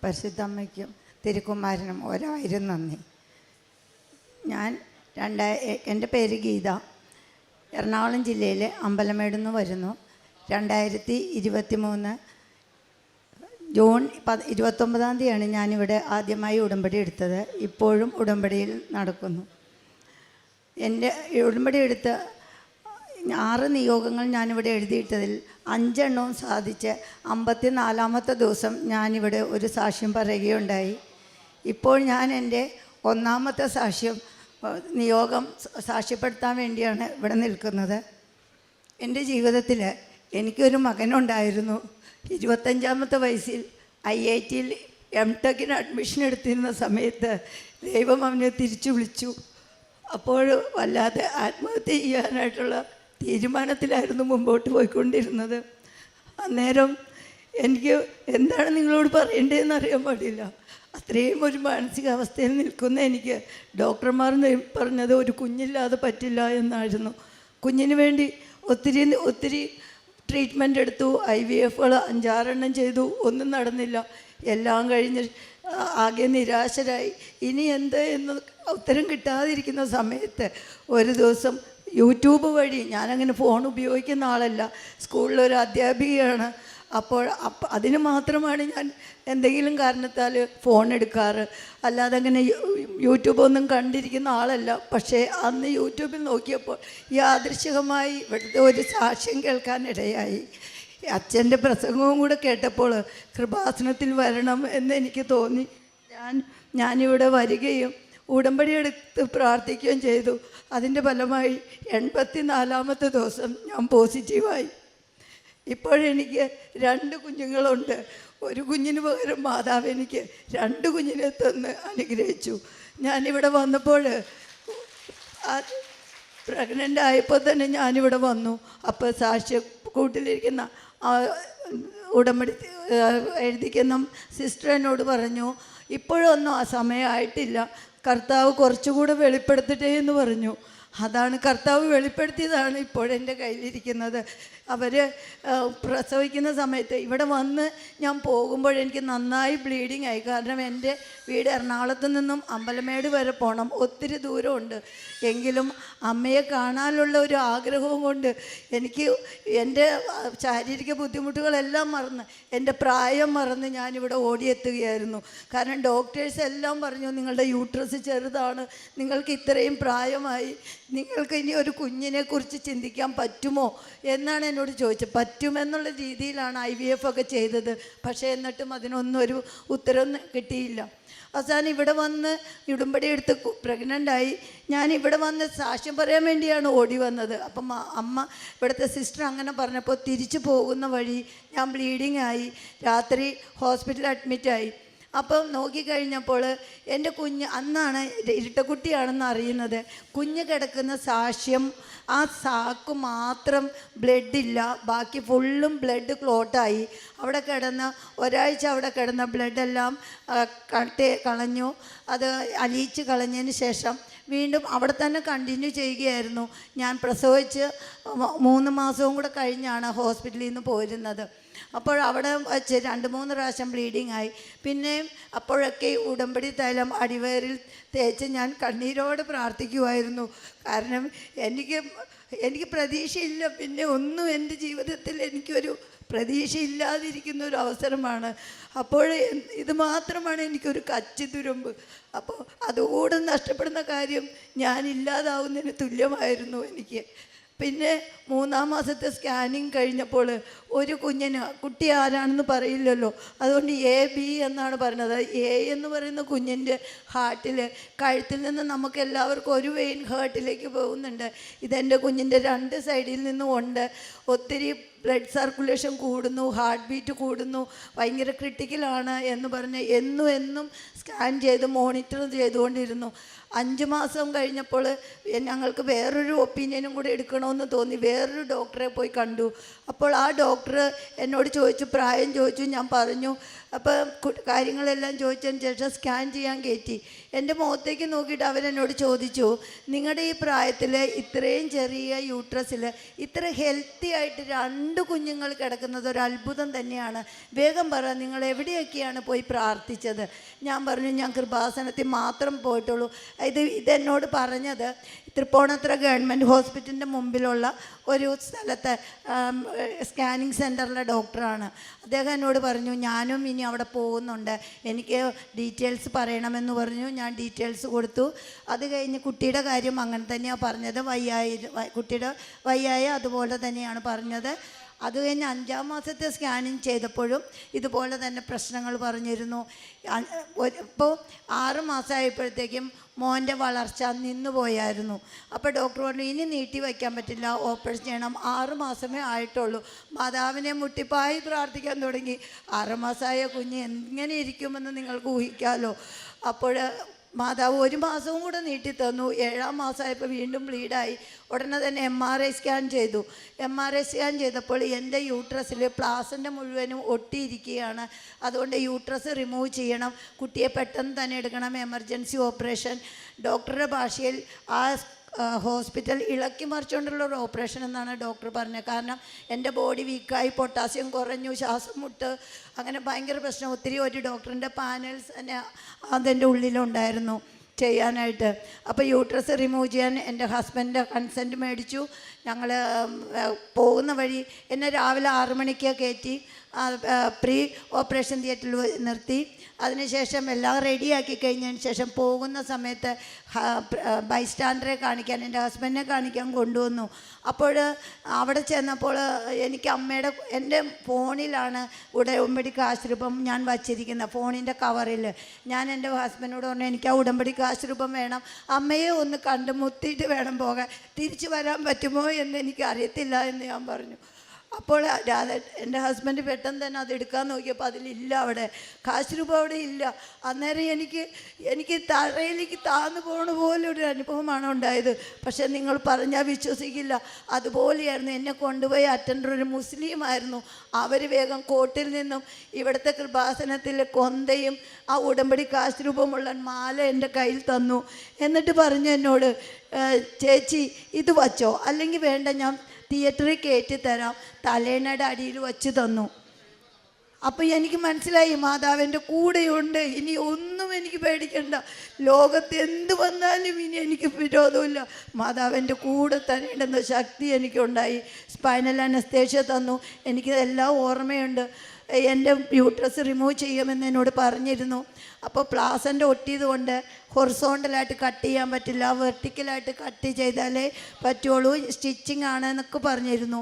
പരിശുദ്ധമ്മയ്ക്കും തിരുക്കുമാരനും 1000 നന്ദി. ഞാൻ എൻ്റെ പേര് ഗീത. എറണാകുളം ജില്ലയിലെ അമ്പലമേട് നിന്ന് വരുന്നു. 2023 ജൂൺ 29-ാം തീയതിയാണ് ഞാനിവിടെ ആദ്യമായി ഉടമ്പടി എടുത്തത്. ഇപ്പോഴും ഉടമ്പടിയിൽ നടക്കുന്നു. എൻ്റെ ഉടമ്പടി എടുത്ത് 6 നിയോഗങ്ങൾ ഞാനിവിടെ എഴുതിയിട്ടതിൽ 5 എണ്ണവും സാധിച്ച് 54-ാമത്തെ ദിവസം ഞാനിവിടെ ഒരു സാക്ഷ്യം പറയുകയുണ്ടായി. ഇപ്പോൾ ഞാൻ എൻ്റെ 1-ാമത്തെ നിയോഗം സാക്ഷ്യപ്പെടുത്താൻ വേണ്ടിയാണ് ഇവിടെ നിൽക്കുന്നത്. എൻ്റെ ജീവിതത്തിൽ എനിക്കൊരു മകനുണ്ടായിരുന്നു. 25-ാമത്തെ വയസ്സിൽ IIT-യിൽ MTech-ന് അഡ്മിഷൻ എടുത്തിരുന്ന സമയത്ത് ദൈവം അവനെ തിരിച്ചു വിളിച്ചു. അപ്പോൾ വല്ലാതെ ആത്മഹത്യ ചെയ്യാനായിട്ടുള്ള തീരുമാനത്തിലായിരുന്നു മുമ്പോട്ട് പോയിക്കൊണ്ടിരുന്നത്. അന്നേരം എനിക്ക് എന്താണ് നിങ്ങളോട് പറയേണ്ടതെന്ന് അറിയാൻ പാടില്ല. അത്രയും ഒരു മാനസികാവസ്ഥയിൽ നിൽക്കുന്ന എനിക്ക് ഡോക്ടർമാർ പറഞ്ഞത് ഒരു കുഞ്ഞില്ലാതെ പറ്റില്ല എന്നായിരുന്നു. കുഞ്ഞിന് വേണ്ടി ഒത്തിരി ട്രീറ്റ്മെൻ്റ് എടുത്തു. IVF-കൾ 5-6 എണ്ണം ചെയ്തു. ഒന്നും നടന്നില്ല. എല്ലാം കഴിഞ്ഞ് ആകെ നിരാശരായി. ഇനി എന്ത് എന്ന് ഉത്തരം കിട്ടാതിരിക്കുന്ന സമയത്ത് ഒരു ദിവസം യൂട്യൂബ് വഴി, ഞാനങ്ങനെ ഫോൺ ഉപയോഗിക്കുന്ന ആളല്ല, സ്കൂളിലൊരു അധ്യാപികയാണ്. അപ്പോൾ അതിന് മാത്രമാണ് ഞാൻ എന്തെങ്കിലും കാരണത്താൽ ഫോൺ എടുക്കാറ്. അല്ലാതെ അങ്ങനെ യൂട്യൂബൊന്നും കണ്ടിരിക്കുന്ന ആളല്ല. പക്ഷേ അന്ന് യൂട്യൂബിൽ നോക്കിയപ്പോൾ യാദൃശ്ചികമായി ഇവിടുത്തെ ഒരു സാക്ഷ്യം കേൾക്കാനിടയായി. അച്ഛൻ്റെ പ്രസംഗവും കൂടെ കേട്ടപ്പോൾ കൃപാസനത്തിൽ വരണം എന്ന് എനിക്ക് തോന്നി. ഞാനിവിടെ വരികയും ഉടമ്പടി എടുത്ത് പ്രാർത്ഥിക്കുകയും ചെയ്തു. അതിൻ്റെ ഫലമായി 84-ാമത്തെ ദിവസം ഞാൻ പോസിറ്റീവായി. ഇപ്പോഴെനിക്ക് 2 കുഞ്ഞുങ്ങളുണ്ട്. ഒരു കുഞ്ഞിന് പകരം മാതാവ് എനിക്ക് 2 കുഞ്ഞിനെ തന്ന് അനുഗ്രഹിച്ചു. ഞാനിവിടെ വന്നപ്പോൾ പ്രഗ്നൻ്റ് ആയപ്പോൾ തന്നെ ഞാനിവിടെ വന്നു. അപ്പോൾ സാക്ഷ്യ കൂട്ടിലിരിക്കുന്ന ഉടമ്പടി എഴുതിക്കുന്ന സിസ്റ്റർ എന്നോട് പറഞ്ഞു, ഇപ്പോഴൊന്നും ആ സമയമായിട്ടില്ല, കർത്താവ് കുറച്ചുകൂടെ വെളിപ്പെടുത്തട്ടെ എന്ന് പറഞ്ഞു. അതാണ് കർത്താവ് വെളിപ്പെടുത്തിയതാണ് ഇപ്പോഴെൻ്റെ കയ്യിലിരിക്കുന്നത്. അവർ പ്രസവിക്കുന്ന സമയത്ത് ഇവിടെ വന്ന് ഞാൻ പോകുമ്പോഴെനിക്ക് നന്നായി ബ്ലീഡിങ് ആയി. കാരണം എൻ്റെ വീട് എറണാകുളത്ത് നിന്നും അമ്പലമേട് വരെ പോകണം, ഒത്തിരി ദൂരമുണ്ട്. എങ്കിലും അമ്മയെ കാണാനുള്ള ഒരു ആഗ്രഹവും കൊണ്ട് എനിക്ക് എൻ്റെ ശാരീരിക ബുദ്ധിമുട്ടുകളെല്ലാം മറന്ന്, എൻ്റെ പ്രായം മറന്ന് ഞാനിവിടെ ഓടിയെത്തുകയായിരുന്നു. കാരണം ഡോക്ടേഴ്സ് എല്ലാം പറഞ്ഞു, നിങ്ങളുടെ യൂട്രസ് ചെറുതാണ്, നിങ്ങൾക്ക് ഇത്രയും പ്രായമായി, നിങ്ങൾക്ക് ഇനി ഒരു കുഞ്ഞിനെക്കുറിച്ച് ചിന്തിക്കാൻ പറ്റുമോ എന്നാണ് എന്നോട് ചോദിച്ചത്. പറ്റുമെന്നുള്ള രീതിയിലാണ് IVF ഒക്കെ ചെയ്തത്. പക്ഷേ എന്നിട്ടും അതിനൊന്നും ഒരു ഉത്തരവും കിട്ടിയില്ല. അവസാനം ഇവിടെ വന്ന് ഉടമ്പടി എടുത്ത് പ്രഗ്നൻ്റായി. ഞാൻ ഇവിടെ വന്ന് സാക്ഷ്യം പറയാൻ വേണ്ടിയാണ് ഓടി വന്നത്. അപ്പം അമ്മ ഇവിടുത്തെ സിസ്റ്റർ അങ്ങനെ പറഞ്ഞപ്പോൾ തിരിച്ചു പോകുന്ന വഴി ഞാൻ ബ്ലീഡിങ് ആയി. രാത്രി ഹോസ്പിറ്റലിൽ അഡ്മിറ്റായി. അപ്പം നോക്കിക്കഴിഞ്ഞപ്പോൾ എൻ്റെ കുഞ്ഞ്, അന്നാണ് ഇരട്ടക്കുട്ടിയാണെന്ന് അറിയുന്നത്. കുഞ്ഞ് കിടക്കുന്ന സാക്ഷ്യം, ആ സാക്ക് മാത്രം ബ്ലഡില്ല, ബാക്കി ഫുള്ളും ബ്ലഡ് ക്ലോട്ടായി. അവിടെ കിടന്ന ഒരാഴ്ച അവിടെ കിടന്ന ബ്ലഡെല്ലാം കളഞ്ഞു. അത് അലിയിച്ച് കളഞ്ഞതിന് ശേഷം വീണ്ടും അവിടെ തന്നെ കണ്ടിന്യൂ ചെയ്യുകയായിരുന്നു. ഞാൻ പ്രസവിച്ച് 3 മാസവും കൂടെ കഴിഞ്ഞാണ് ഹോസ്പിറ്റലിൽ നിന്ന് പോരുന്നത്. അപ്പോൾ അവിടെ വച്ച് 2-3 പ്രാവശ്യം ബ്ലീഡിങ് ആയി. പിന്നെയും അപ്പോഴൊക്കെ ഉടമ്പടി തൈലം അടിവയറിൽ തേച്ച് ഞാൻ കണ്ണീരോടെ പ്രാർത്ഥിക്കുമായിരുന്നു. കാരണം എനിക്ക് പ്രതീക്ഷയില്ല. പിന്നെ ഒന്നും എൻ്റെ ജീവിതത്തിൽ എനിക്കൊരു പ്രതീക്ഷയില്ലാതിരിക്കുന്ന ഒരു അവസരമാണ്. അപ്പോൾ ഇത് മാത്രമാണ് എനിക്കൊരു കച്ചിത്തുരുമ്പ്. അപ്പോൾ അതുകൂടെ നഷ്ടപ്പെടുന്ന കാര്യം ഞാനില്ലാതാവുന്നതിന് തുല്യമായിരുന്നു എനിക്ക്. പിന്നെ 3-ാം മാസത്തെ സ്കാനിങ് കഴിഞ്ഞപ്പോൾ ഒരു കുട്ടി ആരാണെന്ന് പറയില്ലല്ലോ, അതുകൊണ്ട് AB എന്നാണ് പറഞ്ഞത്. A എന്ന് പറയുന്ന കുഞ്ഞിൻ്റെ ഹാർട്ടിൽ, കഴുത്തിൽ നിന്ന് നമുക്ക് എല്ലാവർക്കും ഒരു വെയിൻ ഹാർട്ടിലേക്ക് പോകുന്നുണ്ട്. ഇതെൻ്റെ കുഞ്ഞിൻ്റെ 2 സൈഡിൽ നിന്നും ഉണ്ട്. ഒത്തിരി ബ്ലഡ് സർക്കുലേഷൻ കൂടുന്നു, ഹാർട്ട് ബീറ്റ് കൂടുന്നു, ഭയങ്കര ക്രിട്ടിക്കലാണ് എന്ന് പറഞ്ഞ് എന്നും സ്കാൻ ചെയ്ത് മോണിറ്റർ ചെയ്തുകൊണ്ടിരുന്നു. 5 മാസം കഴിഞ്ഞപ്പോൾ ഞങ്ങൾക്ക് വേറൊരു ഒപ്പീനിയനും കൂടി എടുക്കണമെന്ന് തോന്നി. വേറൊരു ഡോക്ടറെ പോയി കണ്ടു. അപ്പോൾ ആ ഡോക്ടർ എന്നോട് ചോദിച്ചു, പ്രായം ചോദിച്ചു. ഞാൻ പറഞ്ഞു അപ്പം കാര്യങ്ങളെല്ലാം ചോദിച്ചതിന് ശേഷം സ്കാൻ ചെയ്യാൻ കയറ്റി. എൻ്റെ മുഖത്തേക്ക് നോക്കിയിട്ട് അവരെന്നോട് ചോദിച്ചു, നിങ്ങളുടെ ഈ പ്രായത്തിൽ ഇത്രയും ചെറിയ യൂട്രസിൽ ഇത്ര ഹെൽത്തി ആയിട്ട് 2 കുഞ്ഞുങ്ങൾ കിടക്കുന്നത് ഒരു അത്ഭുതം തന്നെയാണ്. വേഗം പറ, നിങ്ങൾ എവിടെയൊക്കെയാണ് പോയി പ്രാർത്ഥിച്ചത്? ഞാൻ പറഞ്ഞു, ഞാൻ കൃപാസനത്തിൽ മാത്രം പോയിട്ടുള്ളൂ. ഇതെന്നോട് പറഞ്ഞത് തൃപ്പൂണിത്തുറ ഗവൺമെൻറ് ഹോസ്പിറ്റലിൻ്റെ മുമ്പിലുള്ള ഒരു സ്ഥലത്തെ സ്കാനിങ് സെൻറ്ററിലെ ഡോക്ടറാണ്. അദ്ദേഹം എന്നോട് പറഞ്ഞു, ഞാനും ഇനി അവിടെ പോകുന്നുണ്ട്, എനിക്ക് ഡീറ്റെയിൽസ് പറയണമെന്ന് പറഞ്ഞു. ഞാൻ ഡീറ്റെയിൽസ് കൊടുത്തു. അത് കഴിഞ്ഞ് കുട്ടിയുടെ കാര്യം അങ്ങനെ തന്നെയാണ് പറഞ്ഞത്. കുട്ടിയുടെ വയ്യായ അതുപോലെ തന്നെയാണ് പറഞ്ഞത്. അത് കഴിഞ്ഞ് 5-ാം മാസത്തെ സ്കാനിങ് ചെയ്തപ്പോഴും ഇതുപോലെ തന്നെ പ്രശ്നങ്ങൾ പറഞ്ഞിരുന്നു. ഇപ്പോൾ 6 മാസമായപ്പോഴത്തേക്കും മോൻ്റെ വളർച്ച നിന്നു പോയായിരുന്നു. അപ്പോൾ ഡോക്ടർ പറഞ്ഞു, ഇനി നീട്ടി വയ്ക്കാൻ പറ്റില്ല, ഓപ്പറേഷൻ ചെയ്യണം. 6 മാസമേ ആയിട്ടുള്ളൂ. മാതാവിനെ മുട്ടിപ്പായി പ്രാർത്ഥിക്കാൻ തുടങ്ങി. 6 മാസമായ കുഞ്ഞ് എങ്ങനെ ഇരിക്കുമെന്ന് നിങ്ങൾക്ക് ഊഹിക്കാമല്ലോ. അപ്പോൾ മാതാവ് 1 മാസവും കൂടെ നീട്ടി തന്നു. 7-ാം മാസമായപ്പോൾ വീണ്ടും ബ്ലീഡായി. ഉടനെ തന്നെ MRI സ്കാൻ ചെയ്തു. MRI സ്കാൻ ചെയ്തപ്പോൾ എൻ്റെ യൂട്രസിൽ പ്ലാസൻ്റ് മുഴുവനും ഒട്ടിയിരിക്കുകയാണ്. അതുകൊണ്ട് യൂട്രസ് റിമൂവ് ചെയ്യണം, കുട്ടിയെ പെട്ടെന്ന് തന്നെ എടുക്കണം, എമർജൻസി ഓപ്പറേഷൻ. ഡോക്ടറുടെ ഭാഷയിൽ ആ ഹോസ്പിറ്റൽ ഇളക്കി മറിച്ചുകൊണ്ടുള്ള ഒരു ഓപ്പറേഷൻ എന്നാണ് ഡോക്ടർ പറഞ്ഞത്. കാരണം എൻ്റെ ബോഡി വീക്കായി, പൊട്ടാസ്യം കുറഞ്ഞു, ശ്വാസം മുട്ട്, അങ്ങനെ ഭയങ്കര പ്രശ്നം. ഒരു ഡോക്ടറിൻ്റെ പാനൽസ് തന്നെ അതിൻ്റെ ഉള്ളിലുണ്ടായിരുന്നു ചെയ്യാനായിട്ട്. അപ്പോൾ യൂട്രസ് റിമൂവ് ചെയ്യാൻ എൻ്റെ ഹസ്ബൻഡിൻ്റെ കൺസെൻറ്റ് മേടിച്ചു. ഞങ്ങൾ പോകുന്ന വഴി എന്നെ രാവിലെ 6 മണിക്ക് കയറ്റി പ്രീ ഓപ്പറേഷൻ തിയേറ്ററിൽ നിർത്തി. അതിനുശേഷം എല്ലാം റെഡിയാക്കി കഴിഞ്ഞതിന് ശേഷം പോകുന്ന സമയത്ത് ബൈസ്റ്റാൻഡറെ കാണിക്കാൻ, എൻ്റെ ഹസ്ബൻഡിനെ കാണിക്കാൻ കൊണ്ടുവന്നു. അപ്പോൾ അവിടെ ചെന്നപ്പോൾ എനിക്ക് എൻ്റെ ഫോണിലാണ് ഉടമ്പടി കാശുരൂപം ഞാൻ വച്ചിരിക്കുന്നത്, ഫോണിൻ്റെ കവറിൽ. ഞാൻ എൻ്റെ ഹസ്ബൻഡിനോട് പറഞ്ഞു, എനിക്ക് ആ ഉടമ്പടി കാശുരൂപം വേണം, അമ്മയെ ഒന്ന് കണ്ട് മുത്തിയിട്ട് വേണം പോകാൻ, തിരിച്ചു വരാൻ പറ്റുമോ എന്ന് എനിക്ക് അറിയത്തില്ല എന്ന് ഞാൻ പറഞ്ഞു. അപ്പോൾ എൻ്റെ ഹസ്ബൻഡ് പെട്ടെന്ന് തന്നെ അത് എടുക്കാൻ നോക്കിയപ്പോൾ അതിലില്ല, അവിടെ കാശ് രൂപ അവിടെ ഇല്ല. അന്നേരം എനിക്ക് തറയിലേക്ക് താന്നു പോണ പോലെ ഒരു അനുഭവമാണ് ഉണ്ടായത്. പക്ഷേ നിങ്ങൾ പറഞ്ഞാൽ വിശ്വസിക്കില്ല, അതുപോലെയായിരുന്നു. എന്നെ കൊണ്ടുപോയി അറ്റൻഡർ ഒരു മുസ്ലിമായിരുന്നു. അവർ വേഗം കോട്ടിൽ നിന്നും ഇവിടുത്തെ കൃപാസനത്തിലെ കൊന്തയും ആ ഉടമ്പടി കാശ് രൂപമുള്ള മാല എൻ്റെ കയ്യിൽ തന്നു. എന്നിട്ട് പറഞ്ഞു എന്നോട്, ചേച്ചി ഇത് വച്ചോ, അല്ലെങ്കിൽ വേണ്ട, ഞാൻ തിയേറ്ററിൽ കയറ്റി തരാം, തലേണയുടെ അടിയിൽ വച്ച് തന്നു. അപ്പോൾ എനിക്ക് മനസ്സിലായി, മാതാവിൻ്റെ കൂടെയുണ്ട്, ഇനി ഒന്നും എനിക്ക് പേടിക്കണ്ട, ലോകത്ത് എന്ത് വന്നാലും ഇനി എനിക്ക് വിരോധമില്ല, മാതാവിൻ്റെ കൂടെ തന്നെ ഉണ്ടെന്ന ശക്തി എനിക്കുണ്ടായി. സ്പൈനൽ അനസ്തേഷ്യ തന്നു. എനിക്കിതെല്ലാം ഓർമ്മയുണ്ട്. എൻ്റെ യൂട്രസ് റിമൂവ് ചെയ്യുമെന്ന് എന്നോട് പറഞ്ഞിരുന്നു. അപ്പോൾ പ്ലാസൻ്റ് ഒട്ടിയത് കൊണ്ട് ഹൊറിസോണ്ടലായിട്ട് കട്ട് ചെയ്യാൻ പറ്റില്ല, വെർട്ടിക്കലായിട്ട് കട്ട് ചെയ്താലേ പറ്റുള്ളൂ, സ്റ്റിച്ചിങ് ആണ് എന്നൊക്കെ പറഞ്ഞിരുന്നു.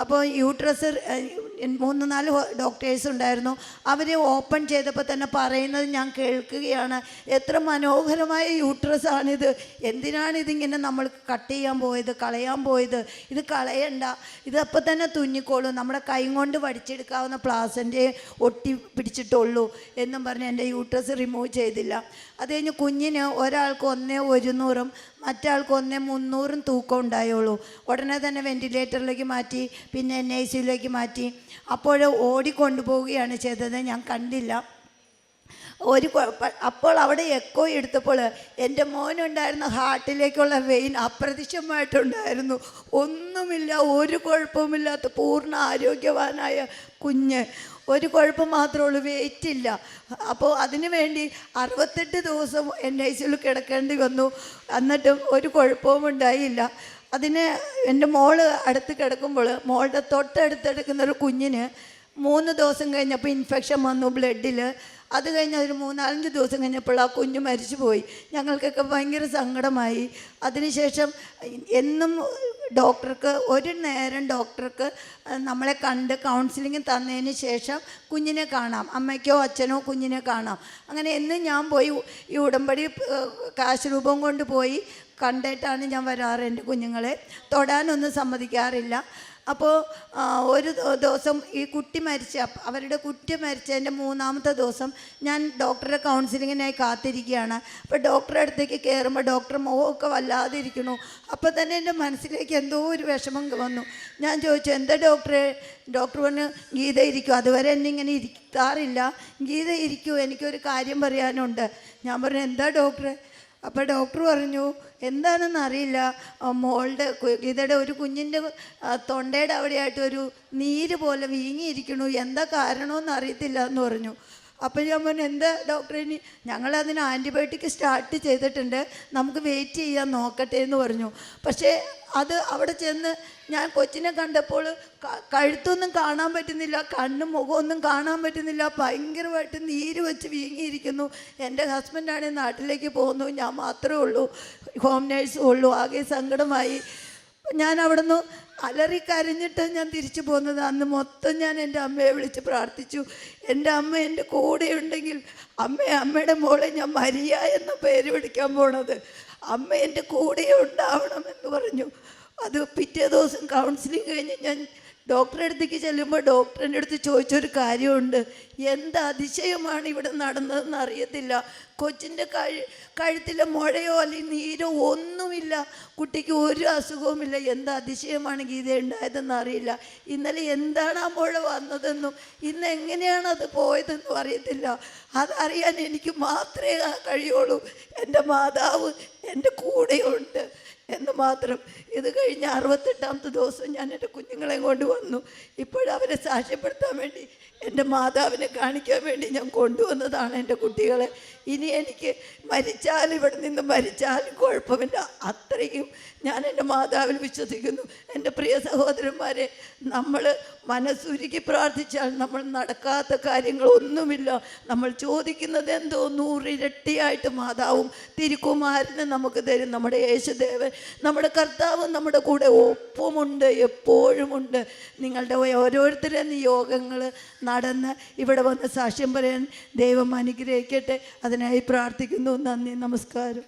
അപ്പോൾ യൂട്രസ് 3-4 ഡോക്ടേഴ്സ് ഉണ്ടായിരുന്നു. അവർ ഓപ്പൺ ചെയ്തപ്പോൾ തന്നെ പറയുന്നത് ഞാൻ കേൾക്കുകയാണ്, എത്ര മനോഹരമായ യൂട്രസാണിത്, എന്തിനാണ് ഇതിങ്ങനെ നമ്മൾ കട്ട് ചെയ്യാൻ പോയത്, കളയാൻ പോയത്, ഇത് കളയണ്ട, ഇതപ്പോൾ തന്നെ തുന്നിക്കോളൂ, നമ്മുടെ കൈ കൊണ്ട് വടിച്ചെടുക്കാവുന്ന പ്ലാസൻ്റെ ഒട്ടി പിടിച്ചിട്ടുള്ളൂ എന്നും പറഞ്ഞ് എൻ്റെ യൂട്രസ് റിമൂവ് ചെയ്തില്ല. അത് കഴിഞ്ഞ് കുഞ്ഞിന് ഒരാൾക്ക് 1/100 മറ്റാൾക്ക് 1/300 തൂക്കം ഉണ്ടായുള്ളൂ. ഉടനെ തന്നെ വെൻറ്റിലേറ്ററിലേക്ക് മാറ്റി, പിന്നെ NICUലേക്ക് മാറ്റി. അപ്പോൾ ഓടിക്കൊണ്ടുപോവുകയാണ് ചെയ്തത്, ഞാൻ കണ്ടില്ല. അപ്പോൾ അവിടെ എക്കോ എടുത്തപ്പോൾ എൻ്റെ മോനുണ്ടായിരുന്ന ഹാർട്ടിലേക്കുള്ള വെയിൻ അപ്രത്യക്ഷമായിട്ടുണ്ടായിരുന്നു. ഒന്നുമില്ല, ഒരു കുഴപ്പവുമില്ലാത്ത പൂർണ്ണ ആരോഗ്യവാനായ കുഞ്ഞ്. ഒരു കുഴപ്പം മാത്രമേ ഉള്ളൂ, വെയിറ്റില്ല. അപ്പോൾ അതിനു വേണ്ടി 68 ദിവസം NICUയിൽ കിടക്കേണ്ടി വന്നു. എന്നിട്ടും ഒരു കുഴപ്പവും ഉണ്ടായില്ല. അതിന് എൻ്റെ മോള് അടുത്ത് കിടക്കുമ്പോൾ മോളുടെ തൊട്ടടുത്തെടുക്കുന്നൊരു കുഞ്ഞിന് 3 ദിവസം കഴിഞ്ഞപ്പോൾ ഇൻഫെക്ഷൻ വന്നു ബ്ലഡിൽ. അത് കഴിഞ്ഞ് ഒരു 3-4 ദിവസം കഴിഞ്ഞപ്പോൾ ആ കുഞ്ഞ് മരിച്ചു പോയി. ഞങ്ങൾക്കൊക്കെ ഭയങ്കര സങ്കടമായി. അതിനുശേഷം എന്നും ഒരു നേരം ഡോക്ടർക്ക് നമ്മളെ കണ്ട് കൗൺസിലിംഗ് തന്നതിന് ശേഷം കുഞ്ഞിനെ കാണാം, അമ്മയ്ക്കോ അച്ഛനോ കുഞ്ഞിനെ കാണാം. അങ്ങനെ എന്നും ഞാൻ പോയി ഈ ഉടമ്പടി കാശ് രൂപം കൊണ്ട് പോയി കണ്ടിട്ടാണ് ഞാൻ വരാറ്. എൻ്റെ കുഞ്ഞുങ്ങളെ തൊടാനൊന്നും സമ്മതിക്കാറില്ല. അപ്പോൾ ഒരു ദിവസം ഈ കുട്ടി അവരുടെ കുട്ടി മരിച്ചതിൻ്റെ 3-ാമത്തെ ദിവസം ഞാൻ ഡോക്ടറുടെ കൗൺസിലിങ്ങിനായി കാത്തിരിക്കുകയാണ്. അപ്പോൾ ഡോക്ടറുടെ അടുത്തേക്ക് കയറുമ്പോൾ ഡോക്ടർ മുഖമൊക്കെ വല്ലാതെ ഇരിക്കണു. അപ്പോൾ തന്നെ എൻ്റെ മനസ്സിലേക്ക് എന്തോ ഒരു വിഷമം വന്നു. ഞാൻ ചോദിച്ചു, എന്താ ഡോക്ടറെ? ഡോക്ടർ പറഞ്ഞു, ഗീത ഇരിക്കൂ. അതുവരെ എന്നെ ഇങ്ങനെ ഇരിക്കാറില്ല. ഗീത ഇരിക്കൂ, എനിക്കൊരു കാര്യം പറയാനുണ്ട്. ഞാൻ പറഞ്ഞു, എന്താ ഡോക്ടറെ? അപ്പോൾ ഡോക്ടർ പറഞ്ഞു, എന്താണെന്ന് അറിയില്ല, ഗീതയുടെ ഒരു കുഞ്ഞിൻ്റെ തൊണ്ടയുടെ അവിടെയായിട്ട് ഒരു നീര് പോലെ വീങ്ങിയിരിക്കണു, എന്താ കാരണമെന്ന് അറിയത്തില്ല എന്ന് പറഞ്ഞു. അപ്പോൾ ഞാൻ പറഞ്ഞു, എന്താ ഡോക്ടറെ? ഇനി ഞങ്ങളതിന് ആൻറ്റിബയോട്ടിക് സ്റ്റാർട്ട് ചെയ്തിട്ടുണ്ട്, നമുക്ക് വെയിറ്റ് ചെയ്യാൻ നോക്കട്ടെ എന്ന് പറഞ്ഞു. പക്ഷേ അത് അവിടെ ചെന്ന് ഞാൻ കൊച്ചിനെ കണ്ടപ്പോൾ കഴുത്തൊന്നും കാണാൻ പറ്റുന്നില്ല, കണ്ണും മുഖമൊന്നും കാണാൻ പറ്റുന്നില്ല, ഭയങ്കരമായിട്ട് നീര് വെച്ച് വീങ്ങിയിരിക്കുന്നു. എൻ്റെ ഹസ്ബൻഡാണെങ്കിൽ നാട്ടിലേക്ക് പോകുന്നു, ഞാൻ മാത്രമേ ഉള്ളൂ, ഹോം നേഴ്സും ഉള്ളൂ. ആകെ സങ്കടമായി. ഞാൻ അവിടെ നിന്ന് അലറിക്കരഞ്ഞിട്ട് ഞാൻ തിരിച്ചു പോകുന്നത്. അന്ന് മൊത്തം ഞാൻ എൻ്റെ അമ്മയെ വിളിച്ച് പ്രാർത്ഥിച്ചു. എൻ്റെ അമ്മ എൻ്റെ കൂടെ ഉണ്ടെങ്കിൽ അമ്മയുടെ മോളെ ഞാൻ മരിയ എന്ന പേര് വിളിക്കാൻ പോണത്, അമ്മ എൻ്റെ കൂടെ ഉണ്ടാവണമെന്ന് പറഞ്ഞു. അത് പിറ്റേ ദിവസം കൗൺസിലിംഗ് കഴിഞ്ഞ് ഞാൻ ഡോക്ടറെ അടുത്തേക്ക് ചെല്ലുമ്പോൾ ഡോക്ടറിൻ്റെ അടുത്ത് ചോദിച്ചൊരു കാര്യമുണ്ട്, എന്ത് അതിശയമാണ് ഇവിടെ നടന്നതെന്ന് അറിയത്തില്ല. കൊച്ചിൻ്റെ കഴുത്തിലെ മുഴയോ അല്ലെങ്കിൽ നീരോ ഒന്നുമില്ല, കുട്ടിക്ക് ഒരു അസുഖവുമില്ല. എന്ത് അതിശയമാണ് ഗീത ഉണ്ടായതെന്ന് അറിയില്ല. ഇന്നലെ എന്താണ് ആ മുഴ വന്നതെന്നും ഇന്ന് എങ്ങനെയാണ് അത് പോയതെന്നും അറിയത്തില്ല. അതറിയാൻ എനിക്ക് മാത്രമേ കഴിയുള്ളൂ. എൻ്റെ മാതാവ് എൻ്റെ കൂടെയുണ്ട് എന്ന് മാത്രം. ഇത് കഴിഞ്ഞ് 68ാമത്തെ ദിവസം ഞാൻ എൻ്റെ കുഞ്ഞുങ്ങളെ കൊണ്ട് വന്നു. ഇപ്പോഴവരെ സാക്ഷ്യപ്പെടുത്താൻ വേണ്ടി, എൻ്റെ മാതാവിനെ കാണിക്കാൻ വേണ്ടി ഞാൻ കൊണ്ടുവന്നതാണ് എൻ്റെ കുട്ടികളെ. ഇനി എനിക്ക് മരിച്ചാലും ഇവിടെ നിന്ന് മരിച്ചാലും കുഴപ്പമില്ല, അത്രയും ഞാൻ എൻ്റെ മാതാവിൽ വിശ്വസിക്കുന്നു. എൻ്റെ പ്രിയ സഹോദരന്മാരെ, നമ്മൾ മനസ്സുരുക്കി പ്രാർത്ഥിച്ചാൽ നമ്മൾ നടക്കാത്ത കാര്യങ്ങളൊന്നുമില്ല. നമ്മൾ ചോദിക്കുന്നത് എന്തോ 100 ഇരട്ടിയായിട്ട് മാതാവും തിരുക്കുമാരന് നമുക്ക് തരും. നമ്മുടെ യേശുദേവൻ, നമ്മുടെ കർത്താവ് നമ്മുടെ കൂടെ ഒപ്പമുണ്ട്, എപ്പോഴുമുണ്ട്. നിങ്ങളുടെ ഓരോരുത്തരുടെ നിയോഗങ്ങൾ നടന്ന് ഇവിടെ വന്ന് സാക്ഷ്യം പറയാൻ ദൈവം അനുഗ്രഹിക്കട്ടെ. അതിനായി പ്രാർത്ഥിക്കുന്നു. നന്ദി, നമസ്കാരം.